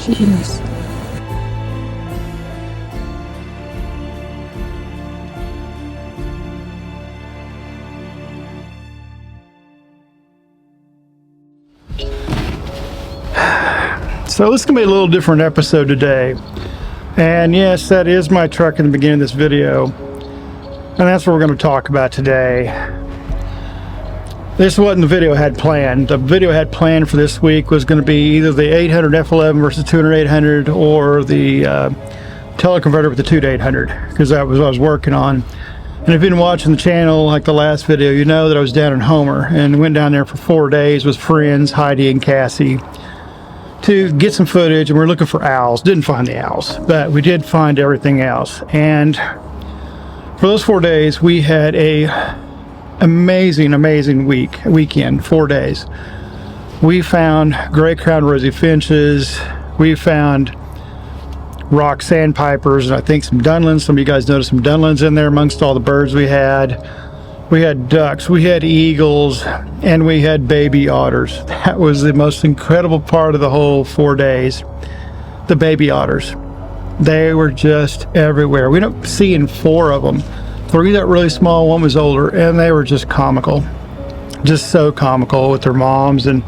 Finches. So this is going to be a little different episode today. And yes, that is my truck in the beginning of this video. And that's what we're going to talk about today. This wasn't the video I had planned. The video I had planned for this week was going to be either the 800 F11 versus 200 800 or the teleconverter with the 2 to 800, because that was what I was working on. And if you've been watching the channel like the last video, you know that I was down in Homer and went down there for 4 days with friends, Heidi and Cassie, to get some footage, and we're looking for owls. Didn't find the owls, but we did find everything else. And for those 4 days, we had a amazing weekend. 4 days. We found gray crowned rosy finches. We found rock sandpipers, and I think some dunlins. Some of you guys noticed some dunlins in there amongst all the birds we had. We had ducks, we had eagles, and we had baby otters. That was the most incredible part of the whole 4 days. The baby otters. They were just everywhere. We ended up seeing 4 of them. 3 that were really small, 1 was older, and they were just comical. Just so comical with their moms, and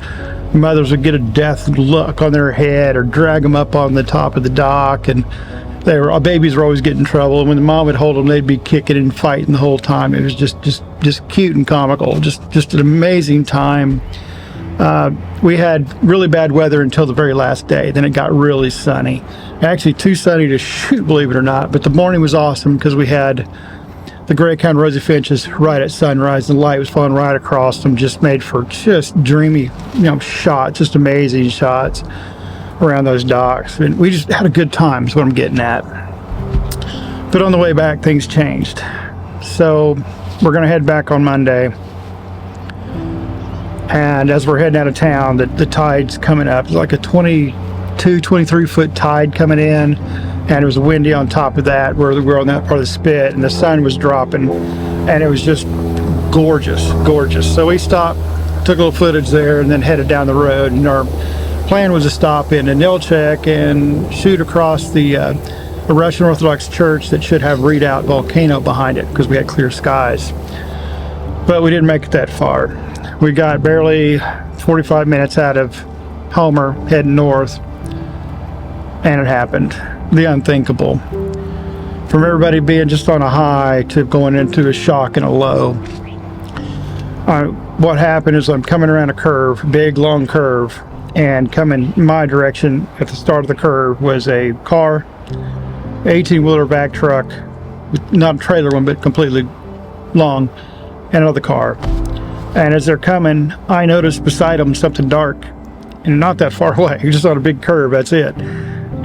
mothers would get a death look on their head or drag them up on the top of the dock, and babies were always getting in trouble. And when the mom would hold them, they'd be kicking and fighting the whole time. It was just cute and comical. Just an amazing time. We had really bad weather until the very last day. Then it got really sunny. Actually, too sunny to shoot, believe it or not. But the morning was awesome because we had the gray crowned rosy finches right at sunrise. The light was falling right across them, just made for just dreamy, shots, just amazing shots around those docks. And we just had a good time is what I'm getting at. But on the way back, things changed. So we're going to head back on Monday. And as we're heading out of town, the tide's coming up. It's like a 23 foot tide coming in. And it was windy on top of that, where we're on that part of the spit, and the sun was dropping, and it was just gorgeous. So we stopped, took a little footage there, and then headed down the road. And our plan was to stop in Anilchek and shoot across the Russian Orthodox church that should have Redoubt Volcano behind it, because we had clear skies. But we didn't make it that far. We got barely 45 minutes out of Homer, heading north, and it happened. The unthinkable. From everybody being just on a high to going into a shock and a low. What happened is I'm coming around a curve, big long curve, and coming my direction at the start of the curve was a car, 18-wheeler back truck, not a trailer one, but completely long, and another car. And as they're coming, I noticed beside them something dark, and not that far away, just on a big curve, that's it.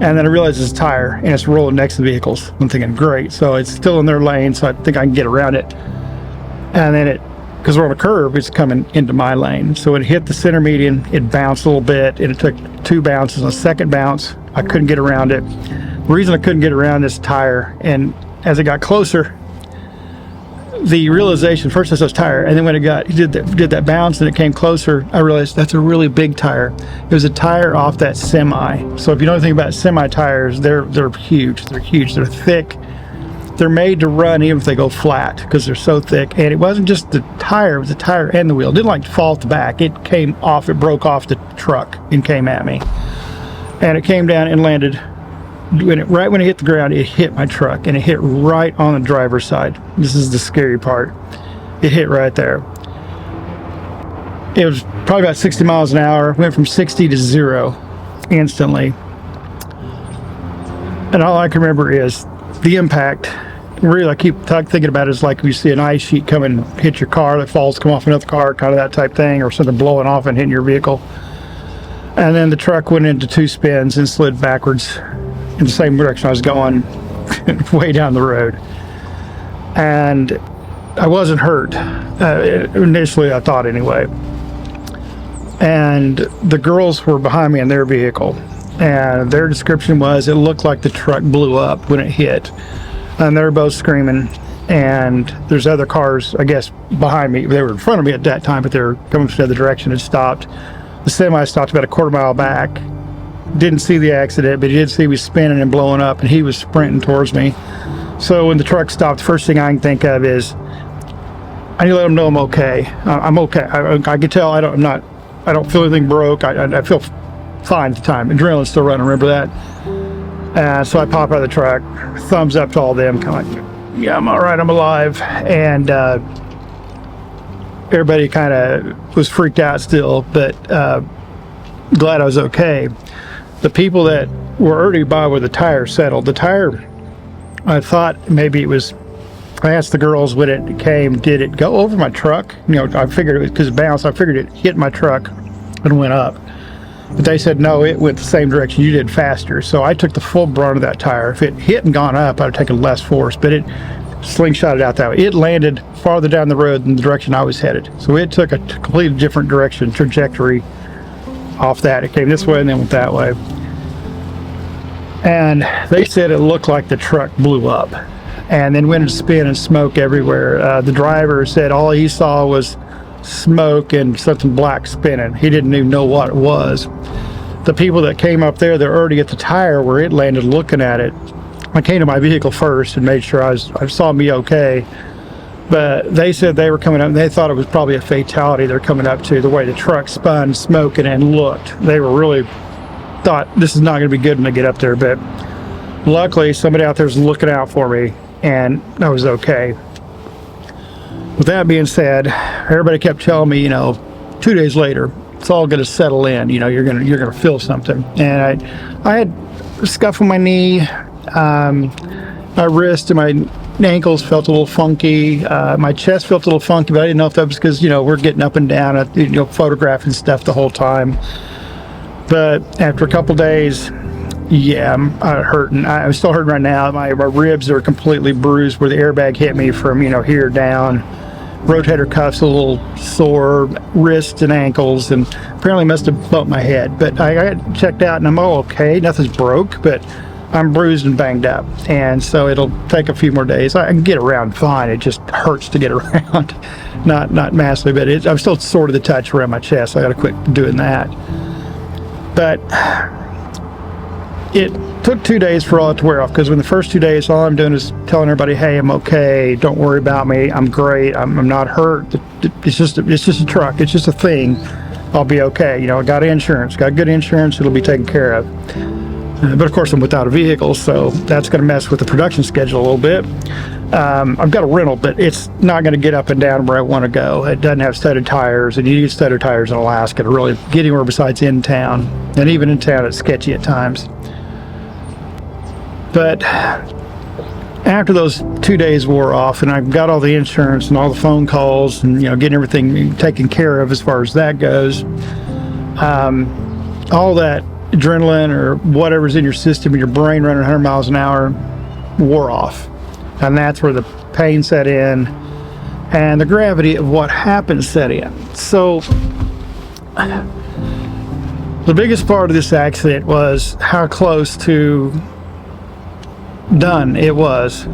And then I realized it's a tire, and it's rolling next to the vehicles. I'm thinking, great, so it's still in their lane, so I think I can get around it. And then because we're on a curve, it's coming into my lane. So it hit the center median, it bounced a little bit, and it took 2 bounces. On the second bounce, I couldn't get around it. The reason I couldn't get around this tire, and as it got closer, the realization, first I saw this tire, and then when it did that bounce and it came closer, I realized that's a really big tire. It was a tire off that semi. So if you know anything about semi tires, they're huge. They're huge. They're thick. They're made to run even if they go flat because they're so thick. And it wasn't just the tire; it was the tire and the wheel. It didn't fall at the back. It came off. It broke off the truck and came at me. And it came down and landed. Right when it hit the ground, it hit my truck, and it hit right on the driver's side. This is the scary part. It hit right there. It was probably about 60 miles an hour. Went from 60 to 0 instantly. And all I can remember is the impact. Really, I keep thinking about it as like you see an ice sheet come and hit your car that falls, come off another car, kind of that type thing, or something blowing off and hitting your vehicle. And then the truck went into 2 spins and slid backwards in the same direction I was going, way down the road. And I wasn't hurt, initially I thought anyway. And the girls were behind me in their vehicle, and their description was it looked like the truck blew up when it hit. And they were both screaming, and there's other cars, I guess, behind me. They were in front of me at that time, but they were coming from the other direction. It stopped. The semi stopped about a quarter mile back, didn't see the accident, but he did see me spinning and blowing up, and he was sprinting towards me. So when the truck stopped, the first thing I can think of is I need to let him know I'm okay. I'm okay. I can tell I don't feel anything broke. I feel fine at the time. Adrenaline's still running, remember that? So I pop out of the truck, thumbs up to all them, kind of like, yeah, I'm all right, I'm alive. And everybody kind of was freaked out still, but glad I was okay. The people that were already by where the tire settled, the tire, I thought maybe it was, I asked the girls when it came, did it go over my truck? You know, I figured it was, because it bounced, I figured it hit my truck and went up. But they said, no, it went the same direction, you did faster. So I took the full brunt of that tire. If it hit and gone up, I'd have taken less force, but it slingshotted out that way. It landed farther down the road than the direction I was headed. So it took a completely different direction, trajectory off that. It came this way and then went that way. And they said it looked like the truck blew up and then went into spin and smoke everywhere. The driver said all he saw was smoke and something black spinning. He didn't even know what it was. The people that came up there, they're already at the tire where it landed looking at it. I came to my vehicle first and made sure I saw me okay. But they said they were coming up and they thought it was probably a fatality they're coming up to, the way the truck spun, smoking, and looked. They were really thought this is not going to be good when they get up there, but luckily somebody out there was looking out for me and I was okay. With that being said, everybody kept telling me, 2 days later, it's all going to settle in. You're gonna feel something. And I had a scuff on my knee, my wrist and my ankles felt a little funky. My chest felt a little funky, but I didn't know if that was because we're getting up and down, photographing stuff the whole time. But after a couple days, yeah, I'm hurting. I'm still hurting right now. My ribs are completely bruised where the airbag hit me from here down. Rotator cuffs a little sore, wrists and ankles, and apparently must have bumped my head. But I got checked out and I'm all okay. Nothing's broke, but I'm bruised and banged up. And so it'll take a few more days. I can get around fine. It just hurts to get around. Not massively, but I'm still sore to the touch around my chest. I got to quit doing that. But it took 2 days for all it to wear off, because when the first 2 days, all I'm doing is telling everybody, hey, I'm okay, don't worry about me, I'm great, I'm not hurt, it's just a truck, it's just a thing, I'll be okay. I got insurance, got good insurance, it'll be taken care of. But of course I'm without a vehicle, so that's going to mess with the production schedule a little bit. I've got a rental, but it's not going to get up and down where I want to go. It doesn't have studded tires, and you need studded tires in Alaska to really get anywhere besides in town. And even in town, it's sketchy at times. But after those 2 days wore off, and I got all the insurance and all the phone calls, and getting everything taken care of as far as that goes, all that adrenaline or whatever's in your system, your brain running 100 miles an hour, wore off. And that's where the pain set in and the gravity of what happened set in. So the biggest part of this accident was how close to done it was.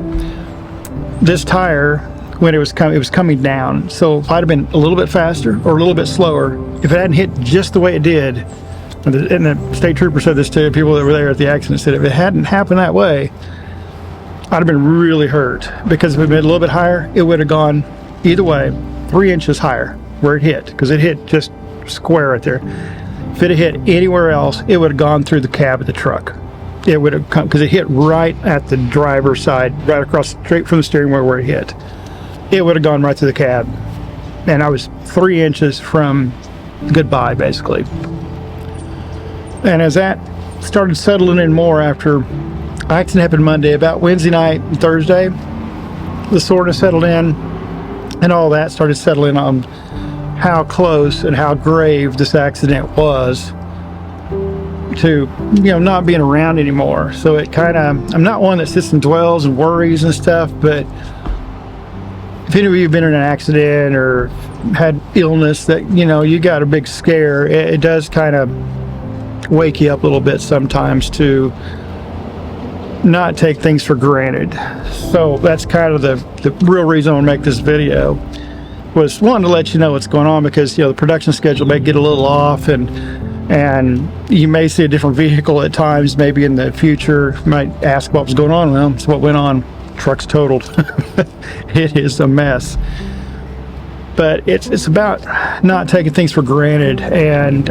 This tire, when it was coming down, so if I'd have been a little bit faster or a little bit slower, if it hadn't hit just the way it did, and the state trooper said this to people that were there at the accident, said if it hadn't happened that way, I'd have been really hurt, because if it had been a little bit higher, it would have gone either way 3 inches higher where it hit, because it hit just square right there. If it had hit anywhere else, it would have gone through the cab of the truck. It would have come, because it hit right at the driver's side, right across, straight from the steering wheel where it hit. It would have gone right through the cab. And I was 3 inches from goodbye, basically. And as that started settling in more after accident happened Monday, about Wednesday night and Thursday, the soreness settled in and all that started settling on how close and how grave this accident was to not being around anymore. So it kind of, I'm not one that sits and dwells and worries and stuff, but if any of you have been in an accident or had illness that you got a big scare, it does kind of wake you up a little bit sometimes to not take things for granted. So that's kind of the real reason I want to make this video, was one, to let you know what's going on, because the production schedule may get a little off, and And you may see a different vehicle at times, maybe in the future. You might ask what was going on. Well, it's what went on. Truck's totaled. It is a mess. But it's about not taking things for granted and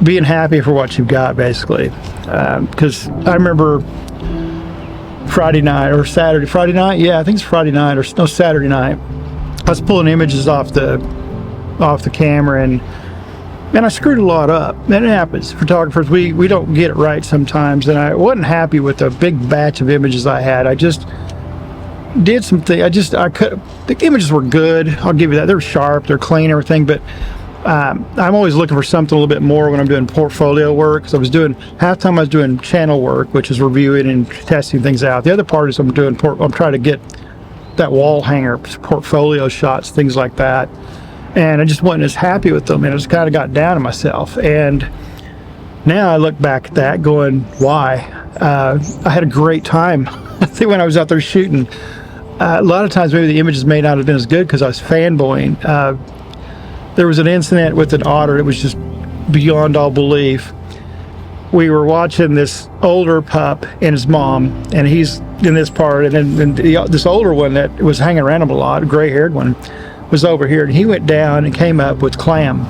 being happy for what you've got, basically. Because I remember Friday night or Friday night? Yeah, I think it's Friday night or no, Saturday night. I was pulling images off the camera, and I screwed a lot up. And it happens. Photographers, we don't get it right sometimes, and I wasn't happy with the big batch of images I had. I just did something. The images were good. I'll give you that. They're sharp, they're clean, everything, but I'm always looking for something a little bit more when I'm doing portfolio work. So half time I was doing channel work, which is reviewing and testing things out. The other part is I'm trying to get that wall hanger portfolio shots, things like that. And I just wasn't as happy with them, and I just kind of got down on myself. And now I look back at that going, why? I had a great time. I think when I was out there shooting, a lot of times maybe the images may not have been as good because I was fanboying. There was an incident with an otter that was just beyond all belief. We were watching this older pup and his mom, and he's in this part, and then this older one that was hanging around him a lot, a gray-haired one, was over here, and he went down and came up with clam.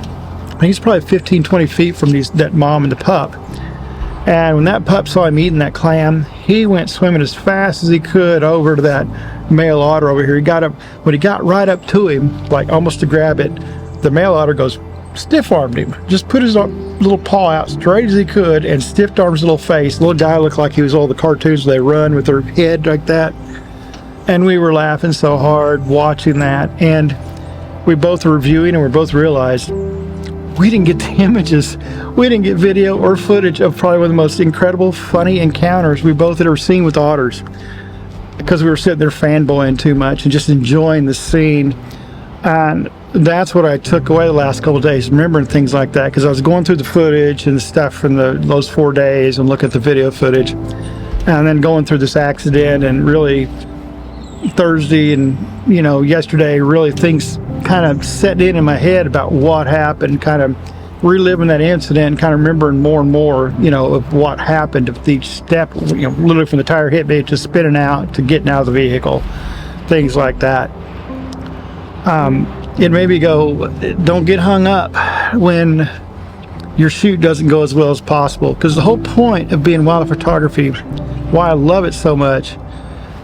He's probably 15, 20 feet from that mom and the pup. And when that pup saw him eating that clam, he went swimming as fast as he could over to that male otter over here. He got up, when he got right up to him, like almost to grab it, the male otter goes, stiff-armed him. Just put his little paw out straight as he could and stiff-armed his little face. The little guy looked like he was all the cartoons where they run with their head like that. And we were laughing so hard watching that. And we both were reviewing, and we both realized we didn't get the images. We didn't get video or footage of probably one of the most incredible, funny encounters we both had ever seen with otters, because we were sitting there fanboying too much and just enjoying the scene. And that's what I took away the last couple of days, remembering things like that, because I was going through the footage and the stuff from those 4 days and look at the video footage, and then going through this accident, and really Thursday and yesterday, really things kind of set in my head about what happened, kind of reliving that incident, kind of remembering more and more of what happened of each step, literally from the tire hit me to spinning out to getting out of the vehicle, things like that. It made me go, don't get hung up when your shoot doesn't go as well as possible, because the whole point of being wildlife photography, why I love it so much,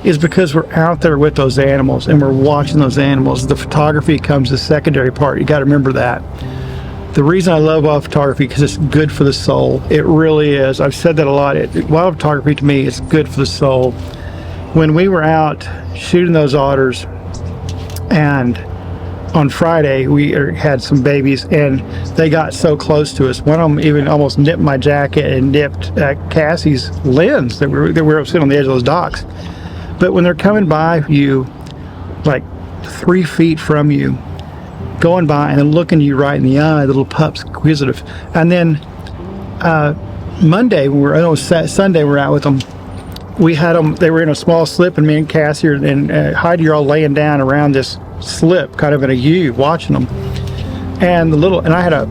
is because we're out there with those animals and we're watching those animals. The photography comes the secondary part. You got to remember that. The reason I love wildlife photography, because it's good for the soul. It really is. I've said that a lot. Wildlife photography to me is good for the soul. When we were out shooting those otters, and on Friday we had some babies, and they got so close to us. One of them even almost nipped my jacket and nipped Cassie's lens that we were sitting on the edge of those docks. But when they're coming by you, like 3 feet from you, going by and then looking you right in the eye, the little pup's inquisitive. And then Sunday we're out with them. We had them, they were in a small slip, and me and Cassie and Heidi are all laying down around this slip, kind of in a U, watching them. And I had a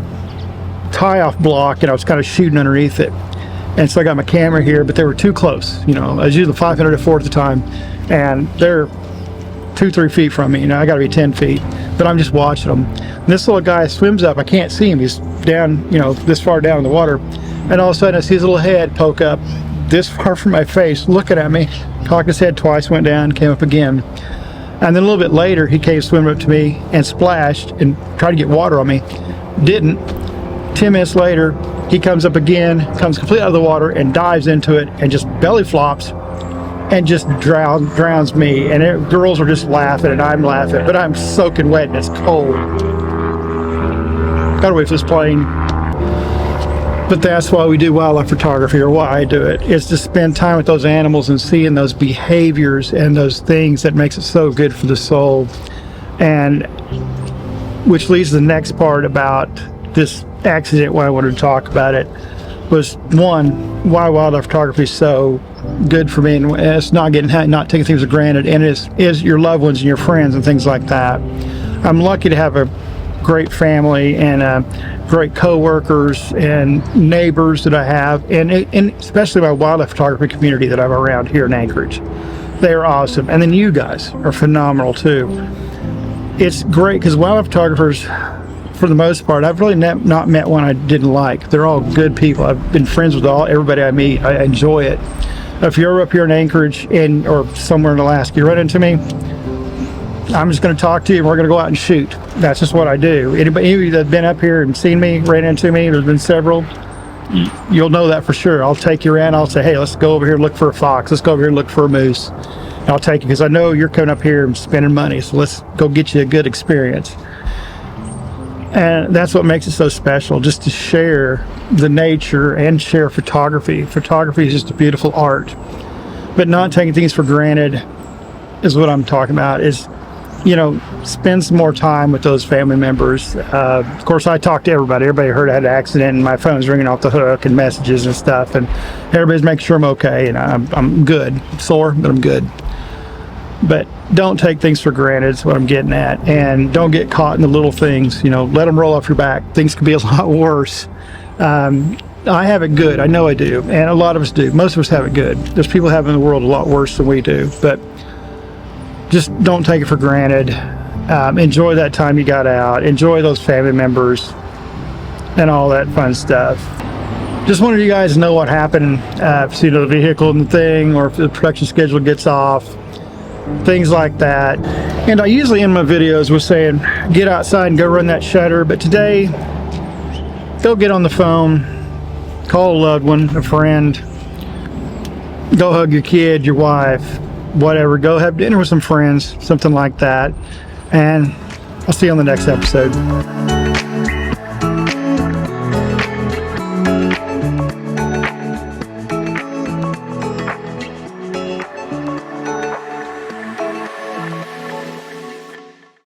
tie-off block, and I was kind of shooting underneath it. And so I got my camera here, but they were too close. I was using the 500-4 at the time, and they're 2-3 feet from me. I got to be 10 feet, but I'm just watching them. And this little guy swims up. I can't see him. He's down, this far down in the water. And all of a sudden I see his little head poke up this far from my face, looking at me. Cocked his head twice, went down, came up again. And then a little bit later, he came swimming up to me and splashed and tried to get water on me. Didn't. 10 minutes later, he comes up again, comes completely out of the water and dives into it and just belly flops and just drowns me. And girls are just laughing and I'm laughing, but I'm soaking wet and it's cold. Gotta wait for this plane. But that's why we do wildlife photography, or why I do it, is to spend time with those animals and seeing those behaviors and those things that makes it so good for the soul. And which leads to the next part about this accident, why I wanted to talk about it, was one, why wildlife photography is so good for me, and it's not taking things for granted, and it is your loved ones and your friends and things like that. I'm lucky to have a great family and great co-workers and neighbors that I have, and especially my wildlife photography community that I'm around here in Anchorage. They are awesome, and then you guys are phenomenal too. It's great because wildlife photographers, for the most part, I've really not met one I didn't like. They're all good people. I've been friends with everybody I meet. I enjoy it. If you're up here in Anchorage or somewhere in Alaska, you run into me, I'm just going to talk to you and we're going to go out and shoot. That's just what I do. Any of you that have been up here and seen me, ran into me, there's been several, you'll know that for sure. I'll take you around. I'll say, hey, let's go over here and look for a fox. Let's go over here and look for a moose. And I'll take you because I know you're coming up here and spending money. So let's go get you a good experience. And that's what makes it so special, just to share the nature and share photography. Photography is just a beautiful art. But not taking things for granted is what I'm talking about, is, you know, spend some more time with those family members. Of course, I talk to everybody. Everybody heard I had an accident and my phone's ringing off the hook and messages and stuff. And everybody's making sure I'm okay and I'm good. I'm sore, but I'm good. But don't take things for granted is what I'm getting at, and don't get caught in the little things. You know, let them roll off your back. Things can be a lot worse. I have it good. I know I do, and a lot of us do. Most of us have it good. There's people having the world a lot worse than we do, but just don't take it for granted. Enjoy that time you got out. Enjoy those family members and all that fun stuff. Just wanted you guys to know what happened. If you know the vehicle and the thing, or if the production schedule gets off, things like that. And I usually end my videos with saying get outside and go run that shutter, but today go get on the phone, call a loved one, a friend, go hug your kid, your wife, whatever. Go have dinner with some friends, something like that. And I'll see you on the next episode.